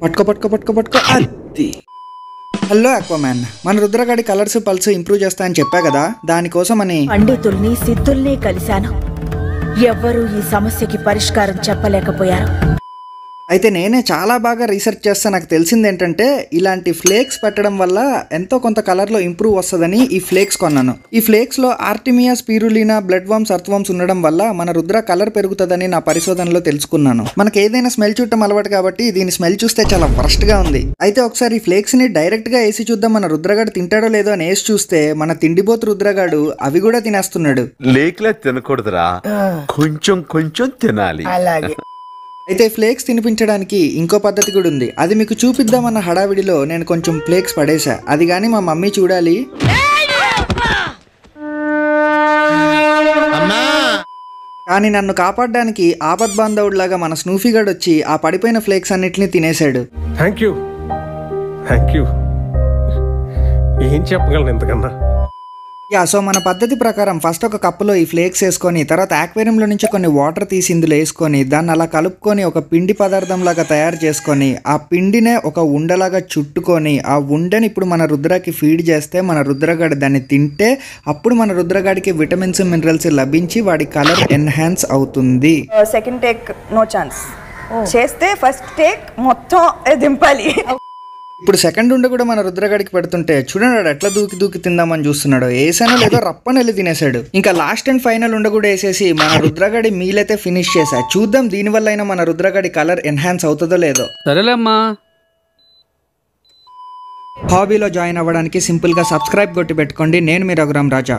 పట్టుకో పట్టుకో పట్టుకో పట్టుకో అది. హలో అక్వామ్యాన్, మన రుద్రగాడి కలర్స్ పల్స్ ఇంప్రూవ్ చేస్తా అని చెప్పా కదా, దానికోసం అని పండితుల్ని సిద్ధుల్ని కలిశాను. ఎవ్వరూ ఈ సమస్యకి పరిష్కారం చెప్పలేకపోయారు. అయితే నేనే చాలా బాగా రీసెర్చ్ చేస్తే నాకు తెలిసింది ఏంటంటే, ఇలాంటి ఫ్లేక్స్ పెట్టడం వల్ల ఎంతో కొంత కలర్లో ఇంప్రూవ్ వస్తుందని ఈ ఫ్లేక్స్ కొన్నాను. ఈ ఫ్లేక్స్లో artemia, spirulina, blood worms, earth worms ఉండడం వల్ల మన రుద్ర కలర్ పెరుగుతుందని నా పరిశోధనలో తెలుసుకున్నాను. మనకి ఏదైనా స్మెల్ చూడటం అలవాటు కాబట్టి దీని స్మెల్ చూస్తే చాలా వర్స్ట్గా ఉంది. అయితే ఒకసారి ఈ ఫ్లేక్స్ని డైరెక్ట్గా వేసి చూద్దాం మన రుద్రగాడు తింటాడో లేదో అని వేసి చూస్తే మన తిండిపోతు రుద్రగాడు అవి కూడా తినేస్తున్నాడు. లేకలా తినకూడదురా, కొంచెం కొంచెం తినాలి. అలాగే అయితే ఫ్లేక్స్ తినిపించడానికి ఇంకో పద్ధతి కూడా ఉంది. అది మీకు చూపిద్దామన్న హడావిడిలో నేను కొంచెం ఫ్లేక్స్ పడేసా. అది కానీ మా మమ్మీ చూడాలి. కానీ నన్ను కాపాడడానికి ఆపద్ బాంధవుడిలాగా మన స్నూఫీ గడ్ వచ్చి ఆ పడిపోయిన ఫ్లేక్స్ అన్నిటిని తినేశాడు. థ్యాంక్ యూ ఏం చెప్పగలను ఇంతకన్నా. సో మన పద్ధతి ప్రకారం ఫస్ట్ ఒక కప్పులో ఈ ఫ్లేక్స్ వేసుకొని, తర్వాత ఆక్వేరియంలో నుంచి కొన్ని వాటర్ తీసి ఇందులో వేసుకొని, దాన్ని అలా కలుపుకొని ఒక పిండి పదార్థం లాగా తయారు చేసుకొని, ఆ పిండినే ఒక ఉండలాగా చుట్టుకొని, ఆ ఉండని ఇప్పుడు మన రుద్రకి ఫీడ్ చేస్తే మన రుద్రగాడి దాన్ని తింటే అప్పుడు మన రుద్రగాడికి విటమిన్స్, మినరల్స్ లభించి వాడి కలర్ ఎన్హాన్స్ అవుతుంది. సెకండ్ టేక్ నో ఛాన్స్ చేస్తే ఫస్ట్ టేక్ మొత్తం దింపాలి. ఇప్పుడు సెకండ్ ఉండ కూడా మన రుద్రగాడికి పెడుతుంటే చూడండి ఎట్లా దూకి దూకి తిందామని చూస్తున్నాడు. వేసానో లేదో రప్పని వెళ్ళి తినేశాడు. ఇంకా లాస్ట్ అండ్ ఫైనల్ ఉండ కూడా వేసేసి మన రుద్రగాడి మీల్ అయితే ఫినిష్ చేశా. చూద్దాం దీనివల్ల అయినా మన రుద్రగాడి కలర్ ఎన్హాన్స్ అవుతుందో లేదో. సరేలేమ్మా. హాబీలో జాయిన్ అవ్వడానికి సింపుల్గా సబ్స్క్రైబ్ కొట్టి పెట్టుకోండి. నేను మీ రఘురామ్ రాజా.